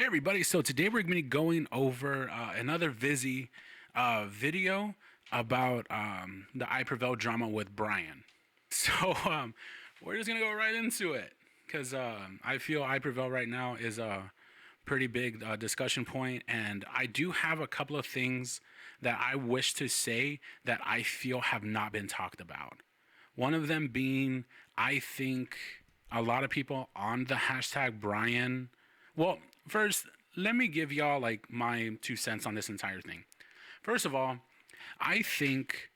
Hey everybody, so today we're going to be going over another Vizzy video about the I Prevail drama with Brian. So we're just going to go right into it because I feel I Prevail right now is a pretty big discussion point, and I do have a couple of things that I wish to say that I feel have not been talked about. One of them being, I think a lot of people on the hashtag Brian. Well, first, let me give y'all like my 2 cents on this entire thing. First of all, I think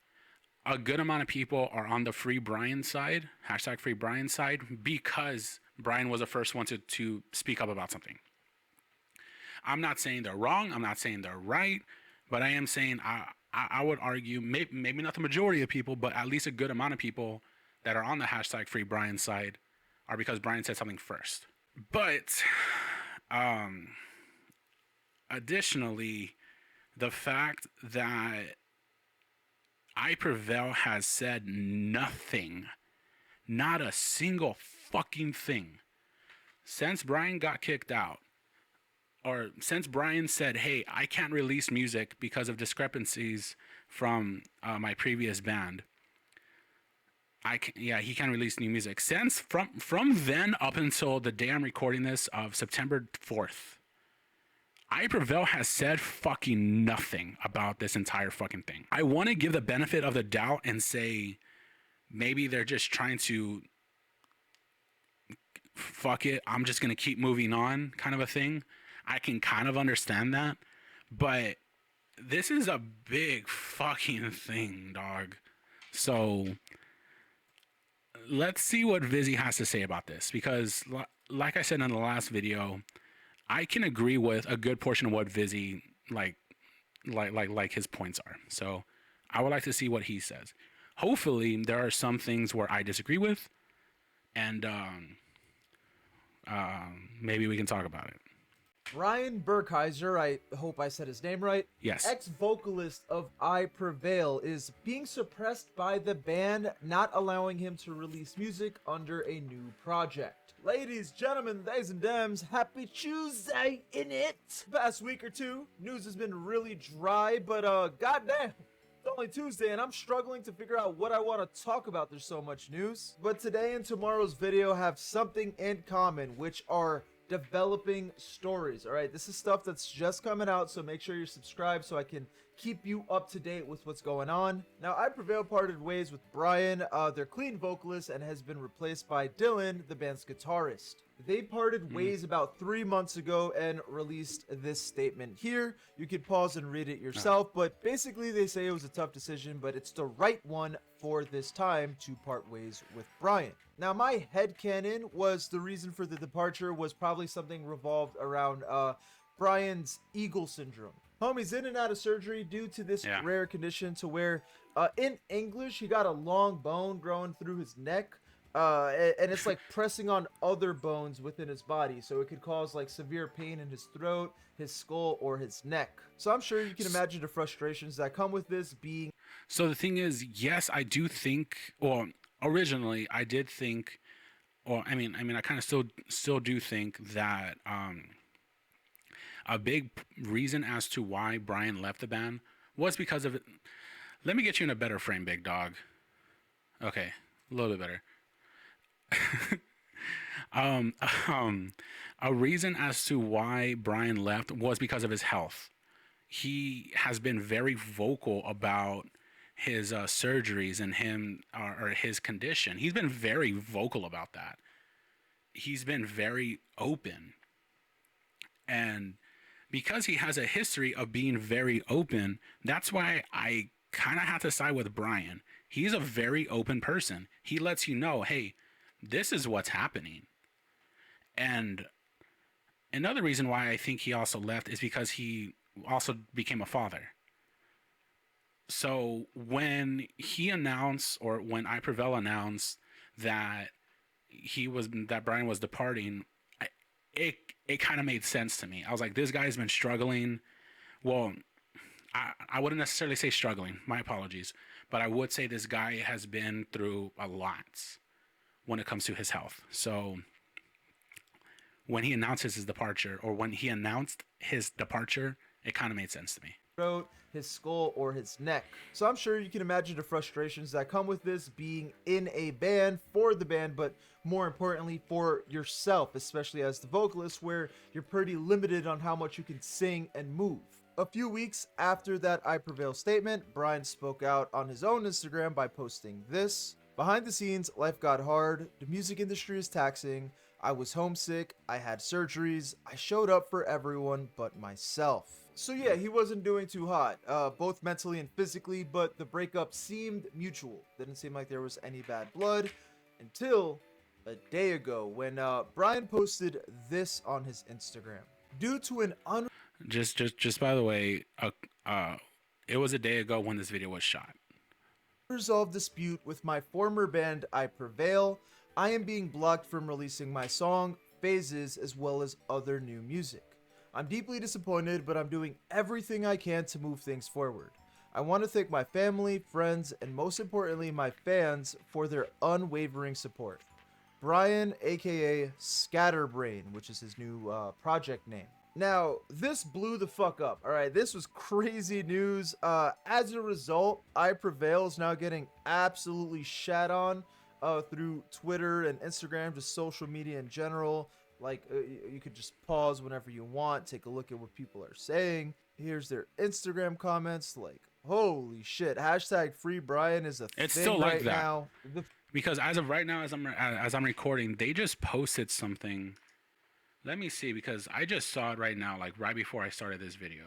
a good amount of people are on the Freebrian side, hashtag Freebrian side, because Brian was the first one to speak up about something. I'm not saying they're wrong. I'm not saying they're right, but I am saying I would argue maybe not the majority of people, but at least a good amount of people that are on the hashtag Free Brian side are because Brian said something first. But additionally, the fact that I Prevail has said nothing, not a single fucking thing, since Brian got kicked out, or since Brian said, hey, I can't release music because of discrepancies from my previous band. He can't release new music. Since from then up until the day I'm recording this of September 4th, I Prevail has said fucking nothing about this entire fucking thing. I want to give the benefit of the doubt and say maybe they're just trying to fuck it, I'm just going to keep moving on kind of a thing. I can kind of understand that, but this is a big fucking thing, dog. So let's see what Vizzy has to say about this, because like I said in the last video, I can agree with a good portion of what Vizzy like his points are. So I would like to see what he says. Hopefully there are some things where I disagree with, and maybe we can talk about it. Ryan Burkheiser, I hope I said his name right. Yes. Ex-vocalist of I Prevail is being suppressed by the band, not allowing him to release music under a new project. Ladies, gentlemen, theys and dems, happy Tuesday in it! Past week or two, news has been really dry, but goddamn. It's only Tuesday and I'm struggling to figure out what I want to talk about. There's so much news. But today and tomorrow's video have something in common, which are developing stories. All right, this is stuff that's just coming out, so make sure you're subscribed so I can keep you up to date with what's going on. Now, I Prevail parted ways with Brian, their clean vocalist, and has been replaced by Dylan, the band's guitarist. They parted ways about 3 months ago and released this statement here. You could pause and read it yourself, but basically they say it was a tough decision, but it's the right one for this time to part ways with Brian. Now, my headcanon was the reason for the departure was probably something revolved around Brian's Eagle syndrome. Homie's in and out of surgery due to this rare condition to where, in English, he got a long bone growing through his neck. And it's like pressing on other bones within his body, so it could cause like severe pain in his throat, his skull, or his neck. So I'm sure you can imagine the frustrations that come with this being. So the thing is, yes, I do think, or originally I did think, or I mean, I kind of still do think that a big reason as to why Brian left the band was because of it. Let me get you in a better frame, big dog. Okay, a little bit better. A reason as to why Brian left was because of his health. He has been very vocal about his surgeries and him or his condition. He's been very vocal about that. He's been very open. And because he has a history of being very open, that's why I kind of have to side with Brian. He's a very open person. He lets you know, hey, this is what's happening. And another reason why I think he also left is because he also became a father. So when he announced, or when I Prevail announced that Brian was departing, it kind of made sense to me. I was like, this guy's been struggling. Well, I wouldn't necessarily say struggling. My apologies. But I would say this guy has been through a lot when it comes to his health. So when he announces his departure, or when he announced his departure, it kind of made sense to me. throat, his skull, or his neck. So I'm sure you can imagine the frustrations that come with this, being in a band for the band, but more importantly for yourself, especially as the vocalist, where you're pretty limited on how much you can sing and move. A few weeks after that I Prevail statement, Brian spoke out on his own Instagram by posting this. Behind the scenes, life got hard. The music industry is taxing. I was homesick. I had surgeries. I showed up for everyone but myself. So yeah, he wasn't doing too hot, both mentally and physically, but the breakup seemed mutual. Didn't seem like there was any bad blood until a day ago when Brian posted this on his Instagram. Due to an Just by the way, it was a day ago when this video was shot. unresolved dispute with my former band I Prevail, I am being blocked from releasing my song, Phases, as well as other new music. I'm deeply disappointed, but I'm doing everything I can to move things forward. I want to thank my family, friends, and most importantly, my fans for their unwavering support. Brian, aka Scatterbrain, which is his new project name. Now, this blew the fuck up. All right, this was crazy news. As a result, I Prevail is now getting absolutely shat on through Twitter and Instagram, just social media in general. Like, you could just pause whenever you want, take a look at what people are saying. Here's their Instagram comments. Like, holy shit! Hashtag Freebrian is a It's thing still like right that. now. Because as of right now, as I'm recording, they just posted something. Let me see, because I just saw it right now, like right before I started this video.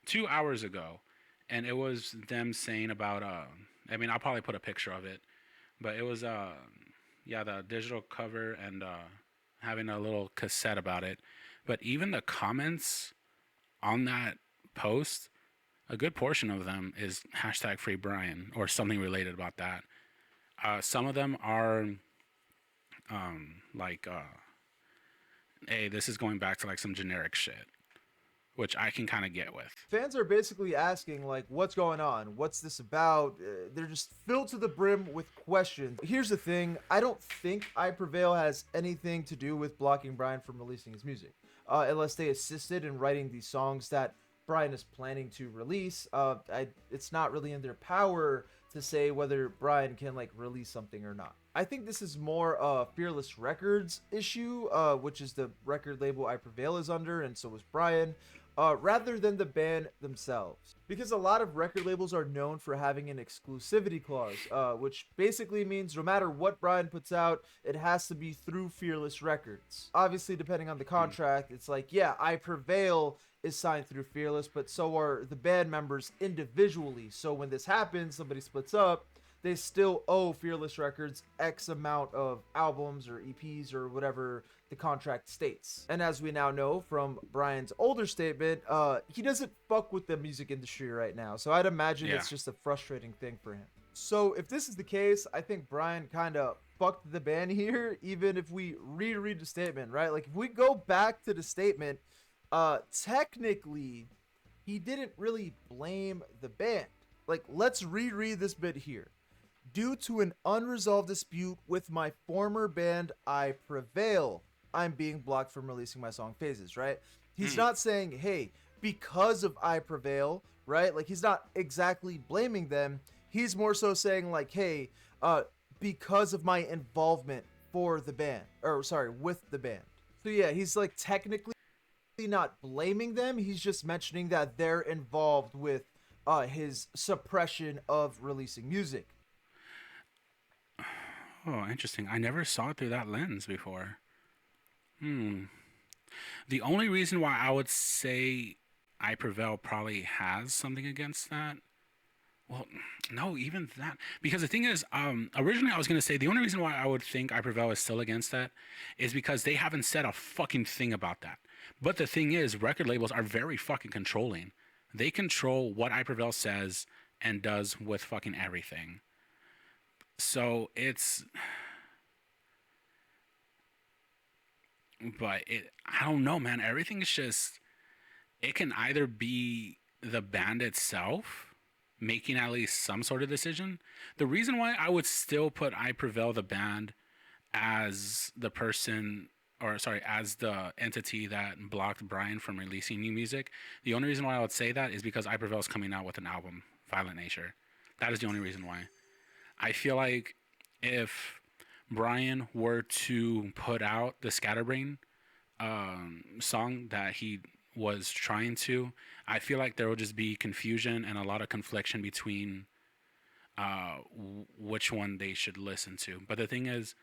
2 hours ago, and it was them saying about I mean, I'll probably put a picture of it, but it was yeah, the digital cover and having a little cassette about it. But even the comments on that post, a good portion of them is hashtag free Brian or something related about that. Some of them are like, hey, this is going back to like some generic shit, which I can kind of get with. Fans are basically asking, like, what's going on? What's this about? They're just filled to the brim with questions. Here's the thing. I don't think I Prevail has anything to do with blocking Brian from releasing his music. Unless they assisted in writing these songs that Brian is planning to release. It's not really in their power to say whether Brian can, like, release something or not. I think this is more a Fearless Records issue, which is the record label I Prevail is under, and so is Brian. Rather than the band themselves. Because a lot of record labels are known for having an exclusivity clause, which basically means no matter what Brian puts out, it has to be through Fearless Records. Obviously, depending on the contract, it's like, yeah, I Prevail is signed through Fearless, but so are the band members individually. So when this happens, somebody splits up, they still owe Fearless Records X amount of albums or EPs or whatever the contract states. And as we now know from Brian's older statement, he doesn't fuck with the music industry right now. So I'd imagine it's just a frustrating thing for him. So if this is the case, I think Brian kind of fucked the band here, even if we reread the statement, right? Like if we go back to the statement, technically, he didn't really blame the band. Like, let's reread this bit here. Due to an unresolved dispute with my former band, I Prevail, I'm being blocked from releasing my song Phases, right? He's not saying, hey, because of I Prevail, right? Like, he's not exactly blaming them. He's more so saying, like, hey, because of my involvement for the band, or sorry, with the band. So yeah, he's like technically not blaming them. He's just mentioning that they're involved with his suppression of releasing music. Oh, interesting. I never saw it through that lens before. The only reason why I would say I Prevail probably has something against that. Well, no, even that. Because the thing is, originally I was going to say the only reason why I would think I Prevail is still against that is because they haven't said a fucking thing about that. But the thing is, record labels are very fucking controlling. They control what I Prevail says and does with fucking everything. So it's, but I don't know, man. Everything is just, it can either be the band itself making at least some sort of decision. The reason why I would still put I Prevail the band as the person, or sorry, as the entity that blocked Brian from releasing new music, the only reason why I would say that is because I Prevail is coming out with an album, Violent Nature. That is the only reason why. I feel like if Brian were to put out the Scatterbrain song that he was trying to, I feel like there would just be confusion and a lot of confliction between which one they should listen to. But the thing is,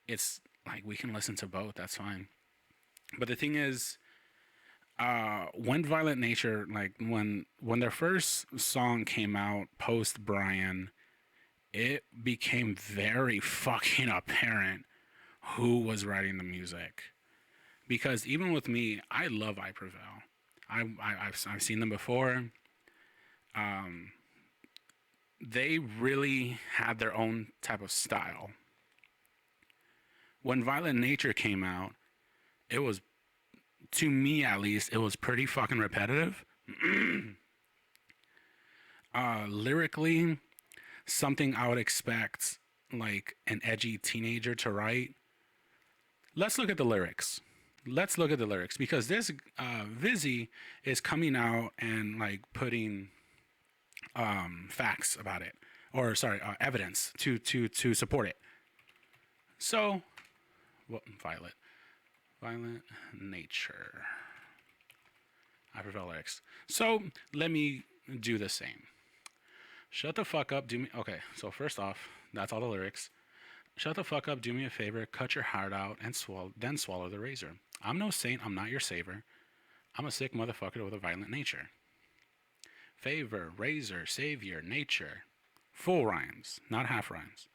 it's like we can listen to both. That's fine. But the thing is, when Violent Nature, like when their first song came out post Brian, it became very fucking apparent who was writing the music. Because even with me, I love I Prevail. I've seen them before. They really had their own type of style. When Violent Nature came out, it was, to me at least, it was pretty fucking repetitive. Lyrically, something I would expect like an edgy teenager to write. Let's look at the lyrics. Because this Vizzy is coming out and like putting facts about it, or sorry, evidence to support it. So, well, Violent Nature, I Prevail lyrics. So let me do the same. Shut the fuck up, do me. Okay, so first off, that's all the lyrics. Shut the fuck up, do me a favor, cut your heart out, and then swallow the razor. I'm no saint, I'm not your saver. I'm a sick motherfucker with a violent nature. Favor, razor, savior, nature. Full rhymes, not half rhymes.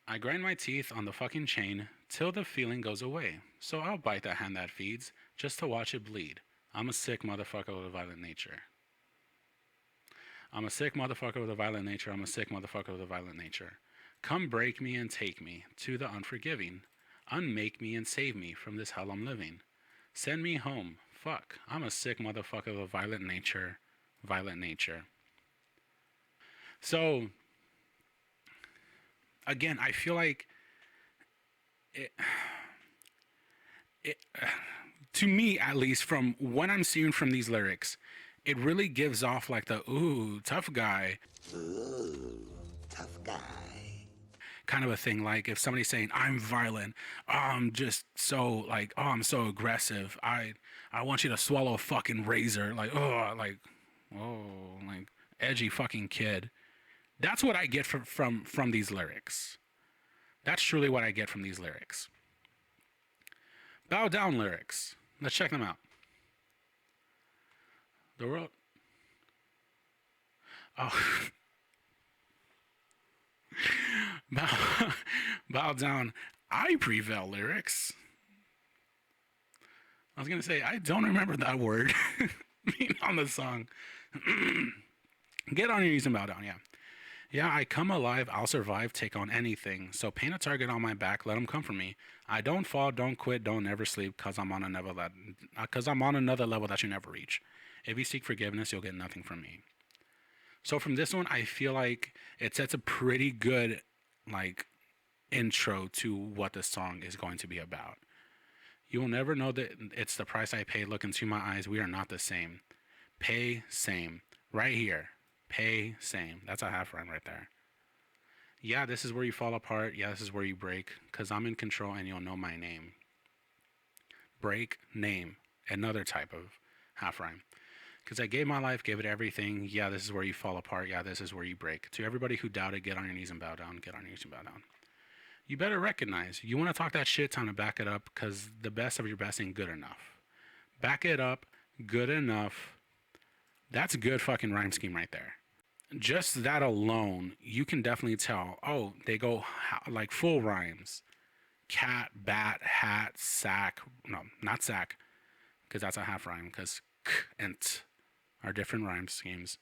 I grind my teeth on the fucking chain till the feeling goes away. So I'll bite the hand that feeds just to watch it bleed. I'm a sick motherfucker with a violent nature. I'm a sick motherfucker with a violent nature. I'm a sick motherfucker with a violent nature. Come break me and take me to the unforgiving. Unmake me and save me from this hell I'm living. Send me home. Fuck. I'm a sick motherfucker with a violent nature. Violent nature. So, again, I feel like it to me at least, from what I'm seeing from these lyrics, it really gives off like the ooh, tough guy. Ooh, tough guy. Kind of a thing. Like if somebody's saying I'm violent, oh, I'm just so like, oh, I'm so aggressive. I want you to swallow a fucking razor. Like, oh, like edgy fucking kid. That's what I get from these lyrics. That's truly what I get from these lyrics. Bow down lyrics. Let's check them out. The world. Oh. Bow down. I Prevail lyrics. I was gonna say I don't remember that word being on the song. Get on your knees and bow down. Yeah, I come alive, I'll survive, take on anything. So paint a target on my back, let them come for me. I don't fall, don't quit, don't ever sleep, cause I'm on another level that you never reach. If you seek forgiveness, you'll get nothing from me. So from this one, I feel like it sets a pretty good like intro to what the song is going to be about. You will never know that it's the price I pay. Look into my eyes, we are not the same. Pay same. Right here. Pay same. That's a half rhyme right there. Yeah, this is where you fall apart. Yeah, this is where you break. Cause I'm in control and you'll know my name. Break, name. Another type of half rhyme. Cause I gave my life, gave it everything. Yeah, this is where you fall apart. Yeah, this is where you break. To everybody who doubted, get on your knees and bow down. Get on your knees and bow down. You better recognize, you want to talk that shit, time to back it up. Cause the best of your best ain't good enough. Back it up, good enough. That's a good fucking rhyme scheme right there. Just that alone, you can definitely tell. Oh, they go like full rhymes. Cat, bat, hat, sack. No, not sack, because that's a half rhyme. Because k and t are different rhyme schemes.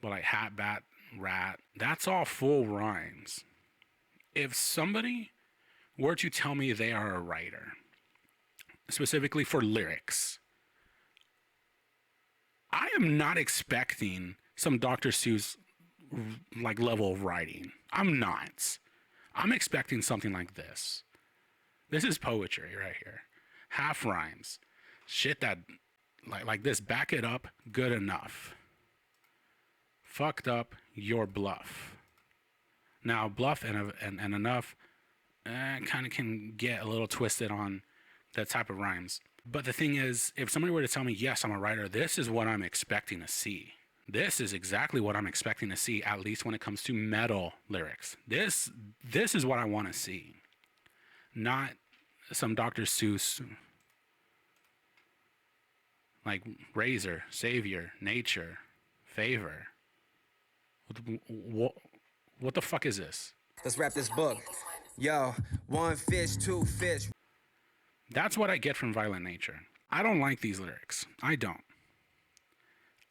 But like hat, bat, rat, that's all full rhymes. If somebody were to tell me they are a writer, specifically for lyrics, I am not expecting some Dr. Seuss like level of writing. I'm not. I'm expecting something like this. This is poetry right here. Half rhymes. Shit that like this. Back it up. Good enough. Fucked up your bluff. Now bluff and enough kind of can get a little twisted on that type of rhymes. But the thing is, if somebody were to tell me, yes, I'm a writer, this is what I'm expecting to see. This is exactly what I'm expecting to see, at least when it comes to metal lyrics. This is what I want to see. Not some Dr. Seuss, like razor, savior, nature, favor. What the fuck is this? Let's wrap this book. Yo, one fish, two fish. That's what I get from Violent Nature. I don't like these lyrics. I don't.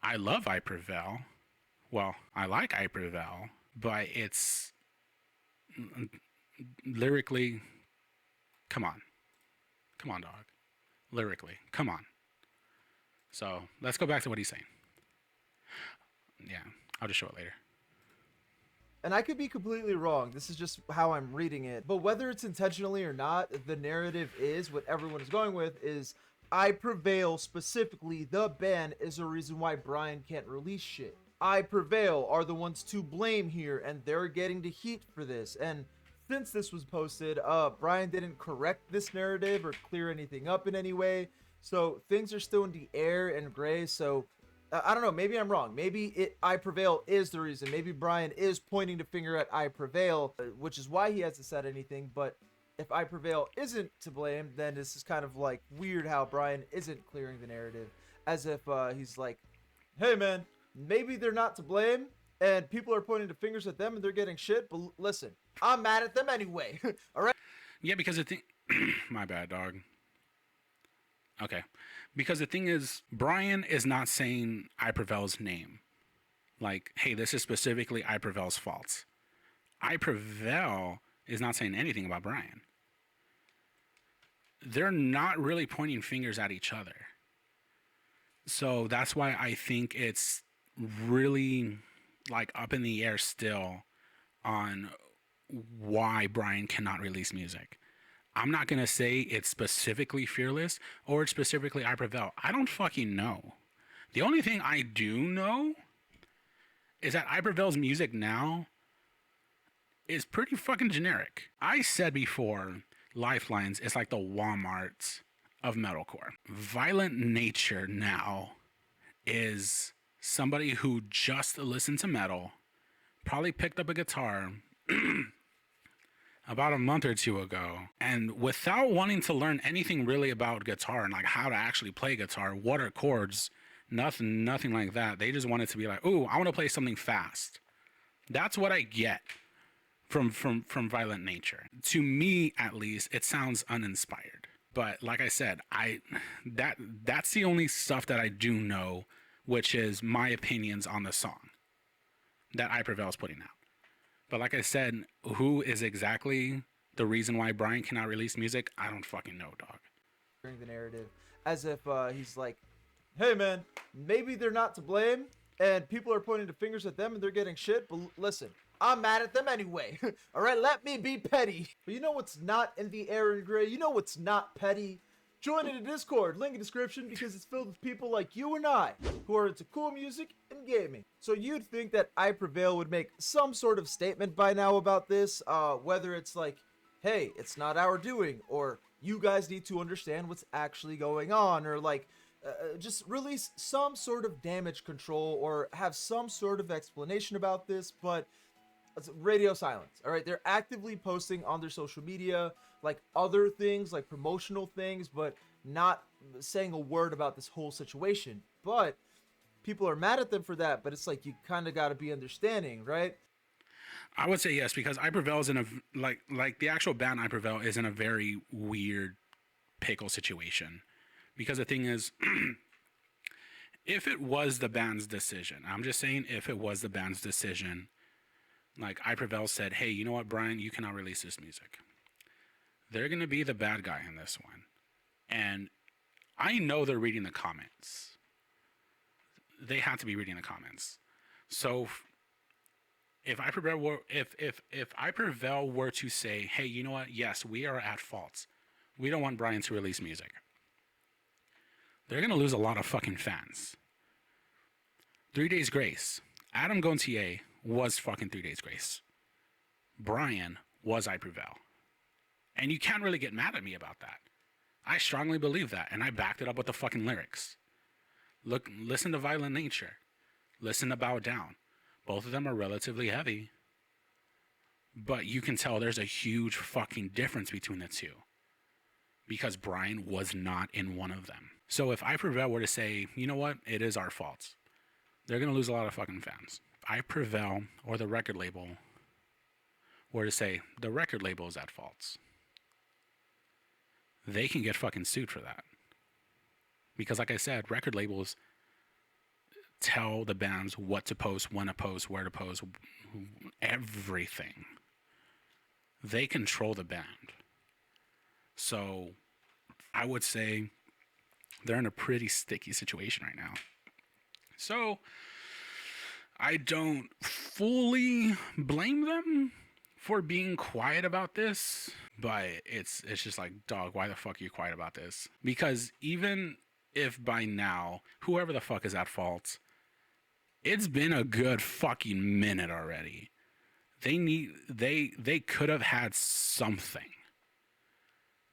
I love I Prevail. Well, I like I Prevail, but it's lyrically, come on. Come on, dog. Lyrically, come on. So let's go back to what he's saying. Yeah, I'll just show it later. And I could be completely wrong. This is just how I'm reading it. But whether it's intentionally or not, the narrative is what everyone is going with is I Prevail, specifically the band, is the reason why Brian can't release shit. I Prevail are the ones to blame here, and they're getting the heat for this. And since this was posted, Brian didn't correct this narrative or clear anything up in any way. So things are still in the air and gray. So I don't know. Maybe I'm wrong. Maybe I Prevail is the reason. Maybe Brian is pointing the finger at I Prevail, which is why he hasn't said anything. But if I Prevail isn't to blame, then this is kind of like weird how Brian isn't clearing the narrative, as if he's like, hey man, maybe they're not to blame and people are pointing the fingers at them and they're getting shit. But listen, I'm mad at them anyway. All right. Yeah, because the thing, my bad, dog. Okay. Because the thing is, Brian is not saying I Prevail's name. Like, hey, this is specifically I Prevail's fault. I Prevail is not saying anything about Brian. They're not really pointing fingers at each other. So that's why I think it's really like up in the air still on why Brian cannot release music. I'm not going to say it's specifically Fearless or it's specifically I Prevail. I don't fucking know. The only thing I do know is that I Prevail's music now is pretty fucking generic. I said before, Lifelines is like the Walmarts of metalcore. Violent Nature now is somebody who just listened to metal, probably picked up a guitar about a month or two ago, and without wanting to learn anything really about guitar and like how to actually play guitar, what are chords, nothing like that. They just wanted to be like, ooh, I want to play something fast. That's what I get from Violent Nature. To me, at least, it sounds uninspired. But like I said, that's the only stuff that I do know, which is my opinions on the song that I Prevail is putting out. But like I said, who is exactly the reason why Brian cannot release music? I don't fucking know, dog. The narrative, as if he's like, hey man, maybe they're not to blame and people are pointing the fingers at them and they're getting shit. But listen, I'm mad at them anyway. All right, let me be petty. But you know what's not in the air and gray? You know what's not petty? Join in the Discord, link in description, because it's filled with people like you and I who are into cool music and gaming. So you'd think that I Prevail would make some sort of statement by now about this, whether it's like, hey, it's not our doing, or you guys need to understand what's actually going on, or like, just release some sort of damage control or have some sort of explanation about this. But it's radio silence. All right, they're actively posting on their social media like other things, like promotional things, but not saying a word about this whole situation. But people are mad at them for that, but it's like you kind of got to be understanding, right? I would say yes, because I Prevail is in a like the actual band I Prevail is in a very weird pickle situation. Because the thing is, if it was the band's decision, I'm just saying if it was the band's decision, like I Prevail said, hey, you know what, Brian, you cannot release this music. They're going to be the bad guy in this one. And I know they're reading the comments. They have to be reading the comments. So if I Prevail were if I Prevail were to say, hey, you know what? Yes, we are at fault. We don't want Brian to release music. They're gonna lose a lot of fucking fans. 3 Days Grace. Adam Gontier was fucking 3 Days Grace. Brian was I Prevail. And you can't really get mad at me about that. I strongly believe that, and I backed it up with the fucking lyrics. Listen to Violent Nature. Listen to Bow Down. Both of them are relatively heavy. But you can tell there's a huge fucking difference between the two. Because Brian was not in one of them. So if I Prevail were to say, you know what, it is our fault, they're going to lose a lot of fucking fans. I Prevail, or the record label, were to say, the record label is at fault, they can get fucking sued for that. Because like I said, record labels tell the bands what to post, when to post, where to post, everything. They control the band. So I would say they're in a pretty sticky situation right now. So I don't fully blame them for being quiet about this, but it's just like, dog, why the fuck are you quiet about this? Because even if by now, whoever the fuck is at fault, it's been a good fucking minute already. They could have had something.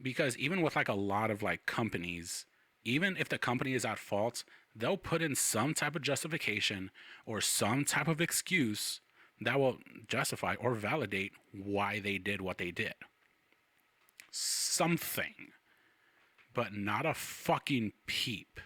Because even with like a lot of like companies, even if the company is at fault, they'll put in some type of justification or some type of excuse that will justify or validate why they did what they did. Something. But not a fucking peep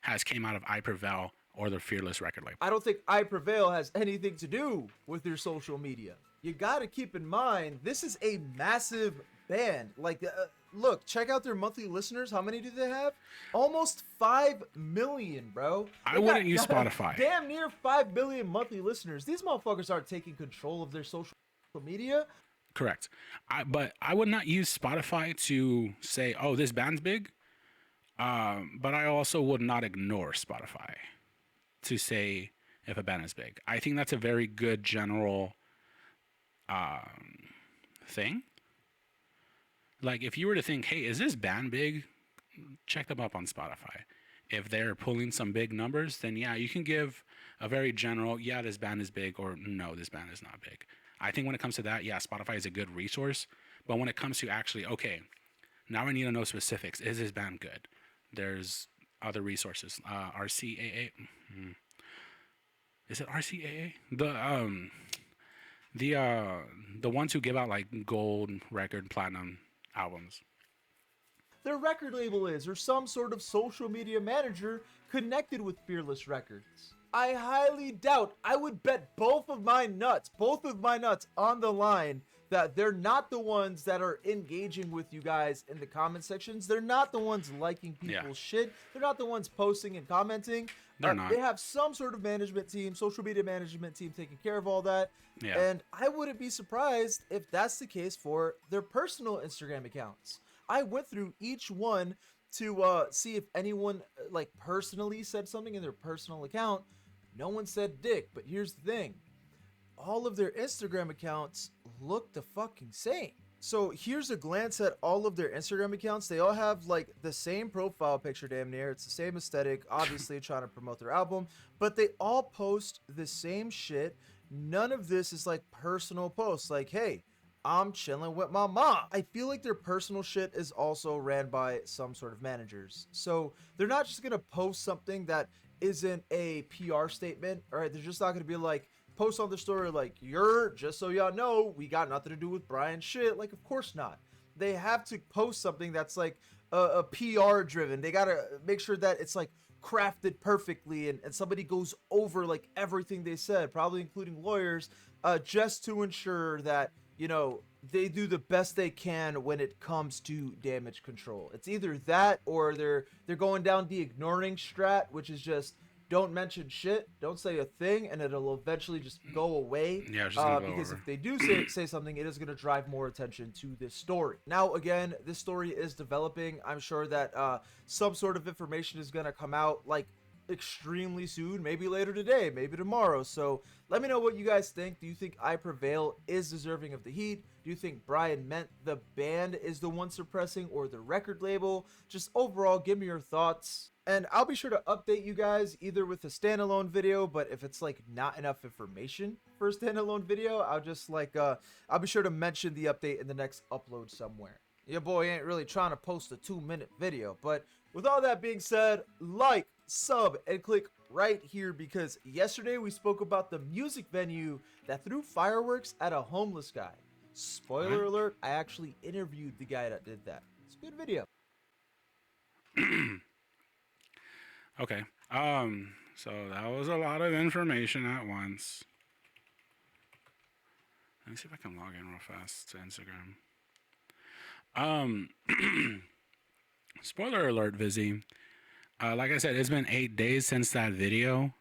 has came out of I Prevail or the Fearless record label. I don't think I Prevail has anything to do with your social media. You gotta keep in mind, this is a massive band. Like, look, check out their monthly listeners. How many do they have? Almost 5 million, bro. I wouldn't use Spotify. Damn near 5 million monthly listeners. These motherfuckers aren't taking control of their social media. Correct. But I would not use Spotify to say, oh, this band's big. But I also would not ignore Spotify to say if a band is big. I think that's a very good general thing. Like, if you were to think, hey, is this band big? Check them up on Spotify. If they're pulling some big numbers, then yeah, you can give a very general, yeah, this band is big, or no, this band is not big. I think when it comes to that, yeah, Spotify is a good resource. But when it comes to actually, okay, now I need to know specifics. Is this band good? There's other resources. RCAA. Is it RCAA? The ones who give out like gold record, platinum albums. Their record label is, or some sort of social media manager connected with Fearless Records. I highly doubt, I would bet both of my nuts on the line that they're not the ones that are engaging with you guys in the comment sections. They're not the ones liking people's shit. They're not the ones posting and commenting. They're not. They have some sort of management team, social media management team taking care of all that. Yeah. And I wouldn't be surprised if that's the case for their personal Instagram accounts. I went through each one to see if anyone like personally said something in their personal account. No one said dick, but here's the thing. All of their Instagram accounts look the fucking same. So here's a glance at all of their Instagram accounts. They all have like the same profile picture damn near. It's the same aesthetic, obviously trying to promote their album, but they all post the same shit. None of this is like personal posts like, hey, I'm chilling with my mom. I feel like their personal shit is also ran by some sort of managers. So they're not just going to post something that isn't a PR statement. All right, they're just not going to be like, post on the story like, just so y'all know, we got nothing to do with Brian's shit. Like, of course not. They have to post something that's like a PR driven. They got to make sure that it's like crafted perfectly and somebody goes over like everything they said, probably including lawyers, just to ensure that, you know, they do the best they can when it comes to damage control. It's either that or they're going down the ignoring strat, which is just don't mention shit, don't say a thing, and it'll eventually just go away. Yeah, it's just gonna go because over. if they do say something, it is going to drive more attention to this story. Now, again, this story is developing. I'm sure that some sort of information is going to come out. Like, extremely soon, maybe later today, maybe tomorrow. So let me know what you guys think. Do you think I Prevail is deserving of the heat? Do you think Brian meant the band is the one suppressing or the record label? Just overall, give me your thoughts. And I'll be sure to update you guys either with a standalone video, but if it's like not enough information for a standalone video, I'll be sure to mention the update in the next upload somewhere. Your boy ain't really trying to post a 2-minute video, but with all that being said, like, sub, and click right here because yesterday we spoke about the music venue that threw fireworks at a homeless guy. Spoiler alert, I actually interviewed the guy that did that. It's a good video. Okay. So that was a lot of information at once. Let me see if I can log in real fast to Instagram. Spoiler alert, Vizzy. Like I said, it's been 8 days since that video.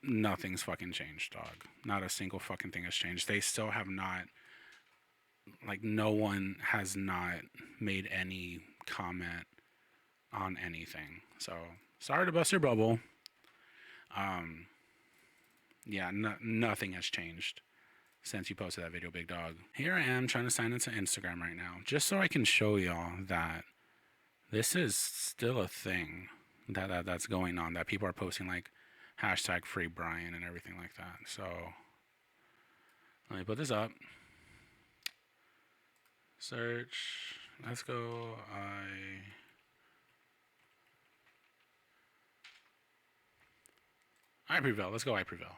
Nothing's fucking changed, dog. Not a single fucking thing has changed. They still have not, like, no one has not made any comment on anything. So, sorry to bust your bubble. Yeah, nothing has changed since you posted that video, big dog. Here I am trying to sign into Instagram right now, just so I can show y'all that this is still a thing that's going on, that people are posting like hashtag Freebrian and everything like that. So let me put this up. Search. Let's go. I Prevail. Let's go I Prevail.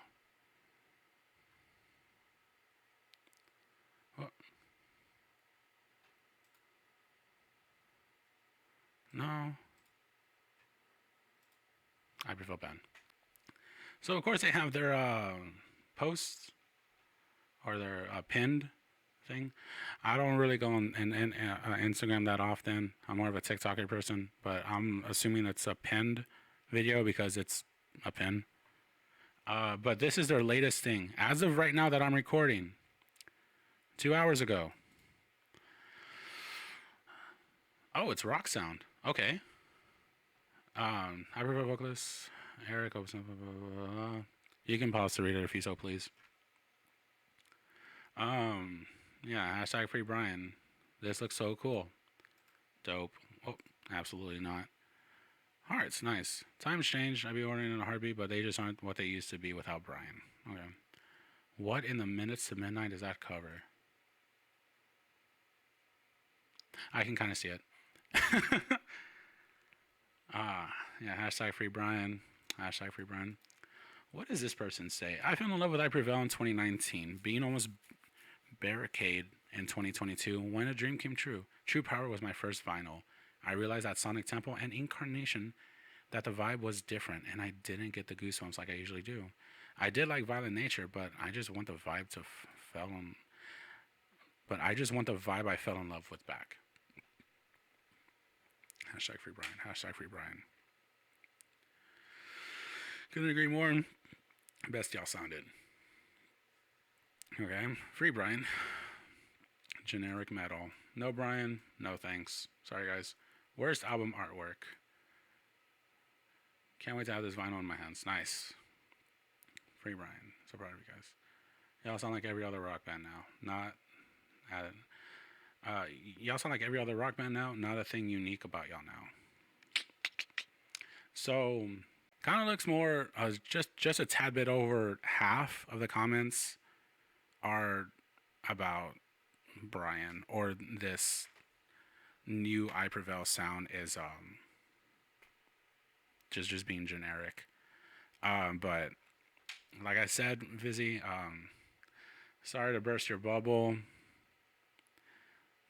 What? No. I Prevail ban. So of course they have their posts or their pinned thing. I don't really go on Instagram that often. I'm more of a TikToker person, but I'm assuming it's a pinned video because it's a pin. But this is their latest thing. As of right now that I'm recording, 2 hours ago. Oh, it's rock sound. Okay. I prefer vocalist. Eric, you can pause to read it if you so please. Yeah, hashtag Free Brian. This looks so cool. Dope. Oh, absolutely not. Hearts, nice. Times changed. I'd be ordering in a heartbeat, but they just aren't what they used to be without Brian. Okay. What in the minutes to midnight does that cover? I can kind of see it. Yeah, hashtag Free Brian. Hashtag Free Brian. What does this person say? I fell in love with I Prevail in 2019. Being almost barricade in 2022 when a dream came true. True Power was my first vinyl. I realized at Sonic Temple and Incarnation that the vibe was different and I didn't get the goosebumps like I usually do. I did like Violent Nature, but I just want the vibe to I just want the vibe I fell in love with back. Hashtag Free Brian. Hashtag Free Brian. Couldn't agree more. Best y'all sounded. Okay. Free Brian. Generic metal. No Brian. No thanks. Sorry, guys. Worst album artwork. Can't wait to have this vinyl in my hands. Nice. Free Brian. So proud of you guys. Y'all sound like every other rock band now. Y'all sound like every other rock band now. Not a thing unique about y'all now. So, kind of looks more, just a tad bit over half of the comments are about Brian, or this new I Prevail sound is just being generic. But like I said, Vizzy, sorry to burst your bubble.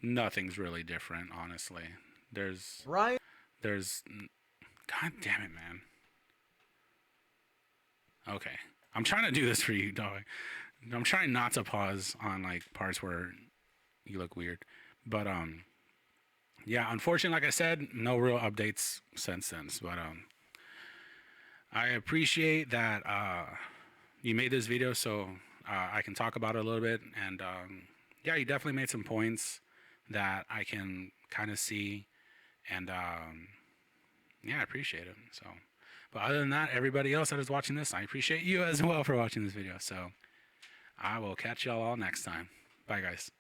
Nothing's really different, honestly. There's Brian. God damn it, man. Okay. I'm trying to do this for you, dog. I'm trying not to pause on like parts where you look weird. But yeah, unfortunately, like I said, no real updates since then. But I appreciate that you made this video so I can talk about it a little bit. And yeah, you definitely made some points that I can kind of see. And Yeah, I appreciate it. So, but other than that, everybody else that is watching this, I appreciate you as well for watching this video. So, I will catch y'all all next time. Bye, guys.